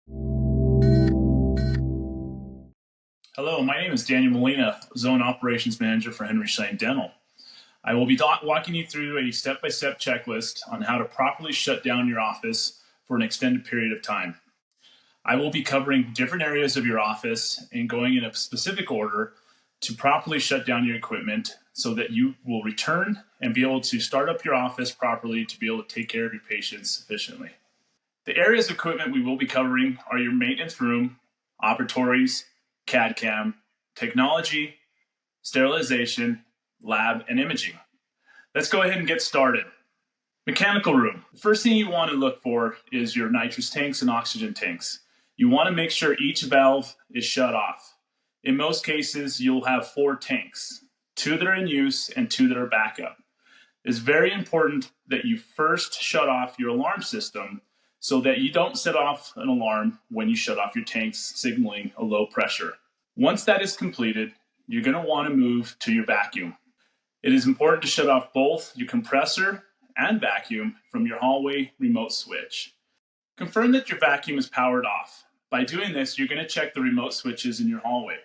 Hello, my name is Daniel Molina, Zone Operations Manager for Henry Schein Dental. I will be walking you through a step-by-step checklist on how to properly shut down your office for an extended period of time. I will be covering different areas of your office and going in a specific order to properly shut down your equipment so that you will return and be able to start up your office properly to be able to take care of your patients efficiently. The areas of equipment we will be covering are your maintenance room, operatories, CADCAM, technology, sterilization, lab, and imaging. Let's go ahead and get started. Mechanical room. The first thing you want to look for is your nitrous tanks and oxygen tanks. You want to make sure each valve is shut off. In most cases, you'll have 4 tanks, 2 that are in use and 2 that are backup. It's very important that you first shut off your alarm system so that you don't set off an alarm when you shut off your tanks, signaling a low pressure. Once that is completed, you're going to want to move to your vacuum. It is important to shut off both your compressor and vacuum from your hallway remote switch. Confirm that your vacuum is powered off. By doing this, you're going to check the remote switches in your hallway.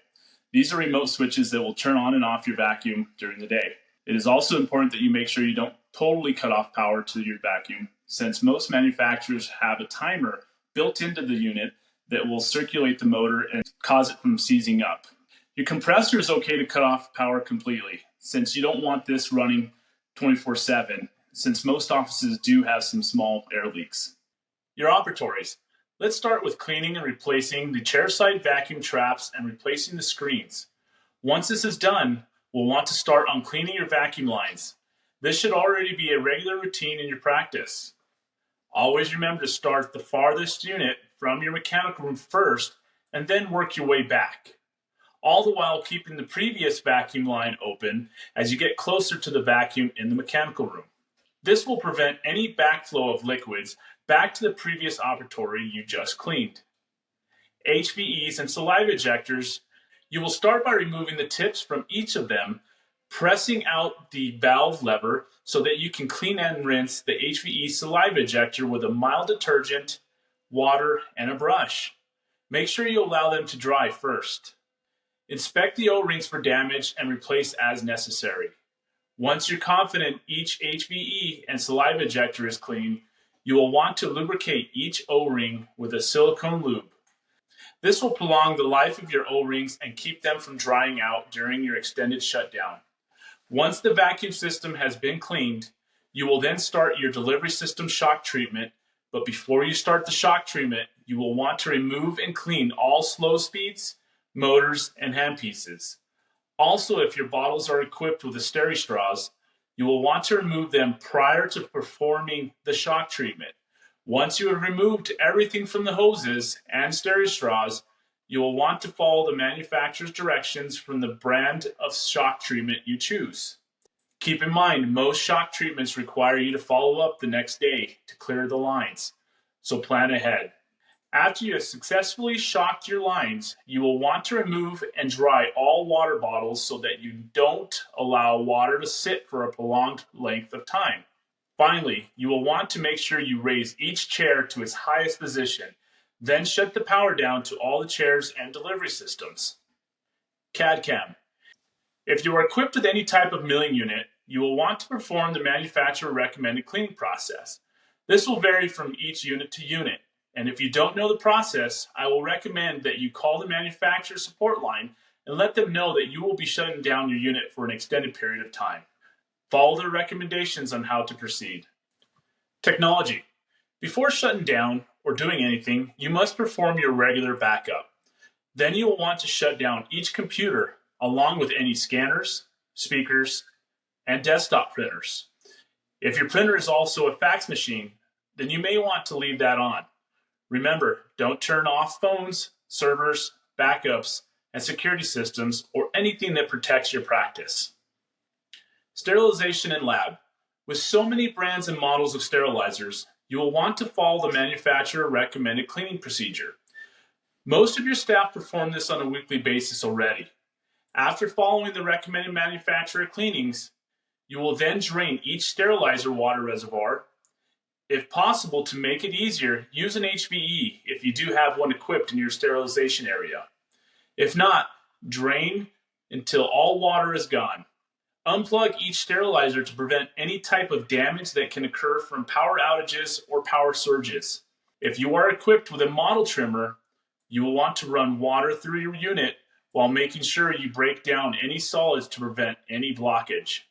These are remote switches that will turn on and off your vacuum during the day. It is also important that you make sure you don't totally cut off power to your vacuum, since most manufacturers have a timer built into the unit that will circulate the motor and cause it from seizing up. Your compressor is okay to cut off power completely, since you don't want this running 24/7, since most offices do have some small air leaks. Your operatories. Let's start with cleaning and replacing the chairside vacuum traps and replacing the screens. Once this is done, we'll want to start on cleaning your vacuum lines. This should already be a regular routine in your practice. Always remember to start the farthest unit from your mechanical room first and then work your way back, all the while keeping the previous vacuum line open as you get closer to the vacuum in the mechanical room. This will prevent any backflow of liquids back to the previous operatory you just cleaned. HVEs and saliva ejectors, you will start by removing the tips from each of them, pressing out the valve lever so that you can clean and rinse the HVE saliva ejector with a mild detergent, water, and a brush. Make sure you allow them to dry first. Inspect the O-rings for damage and replace as necessary. Once you're confident each HVE and saliva ejector is clean, you will want to lubricate each O-ring with a silicone lube. This will prolong the life of your O-rings and keep them from drying out during your extended shutdown. Once the vacuum system has been cleaned, you will then start your delivery system shock treatment, but before you start the shock treatment, you will want to remove and clean all slow speeds, motors, and handpieces. Also, if your bottles are equipped with Steri straws, you will want to remove them prior to performing the shock treatment. Once you have removed everything from the hoses and Steri straws, you will want to follow the manufacturer's directions from the brand of shock treatment you choose. Keep in mind, most shock treatments require you to follow up the next day to clear the lines, so plan ahead. After you have successfully shocked your lines, you will want to remove and dry all water bottles so that you don't allow water to sit for a prolonged length of time. Finally, you will want to make sure you raise each chair to its highest position, then shut the power down to all the chairs and delivery systems. CADCAM. If you are equipped with any type of milling unit, you will want to perform the manufacturer recommended cleaning process. This will vary from each unit to unit. And if you don't know the process, I will recommend that you call the manufacturer support line and let them know that you will be shutting down your unit for an extended period of time. Follow their recommendations on how to proceed. Technology. Before shutting down or doing anything, you must perform your regular backup. Then you will want to shut down each computer along with any scanners, speakers, and desktop printers. If your printer is also a fax machine, then you may want to leave that on. Remember, don't turn off phones, servers, backups, and security systems or anything that protects your practice. Sterilization and lab. With so many brands and models of sterilizers, you will want to follow the manufacturer recommended cleaning procedure. Most of your staff perform this on a weekly basis already. After following the recommended manufacturer cleanings, you will then drain each sterilizer water reservoir If possible, to make it easier, use an HVE if you do have one equipped in your sterilization area. If not, drain until all water is gone. Unplug each sterilizer to prevent any type of damage that can occur from power outages or power surges. If you are equipped with a model trimmer, you will want to run water through your unit while making sure you break down any solids to prevent any blockage.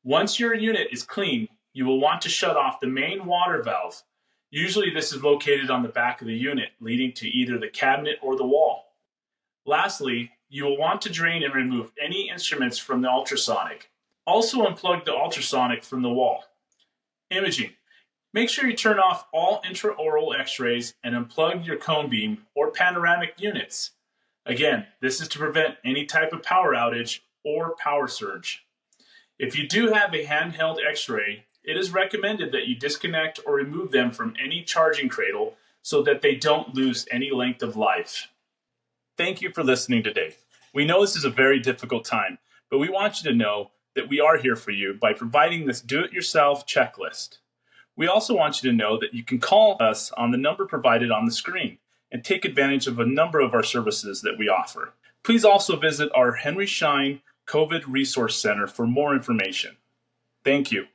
Once your unit is clean, you will want to shut off the main water valve. Usually this is located on the back of the unit, leading to either the cabinet or the wall. Lastly, you will want to drain and remove any instruments from the ultrasonic. Also unplug the ultrasonic from the wall. Imaging. Make sure you turn off all intraoral x-rays and unplug your cone beam or panoramic units. Again, this is to prevent any type of power outage or power surge. If you do have a handheld x-ray, it is recommended that you disconnect or remove them from any charging cradle so that they don't lose any length of life. Thank you for listening today. We know this is a very difficult time, but we want you to know that we are here for you by providing this do-it-yourself checklist. We also want you to know that you can call us on the number provided on the screen and take advantage of a number of our services that we offer. Please also visit our Henry Schein COVID Resource Center for more information. Thank you.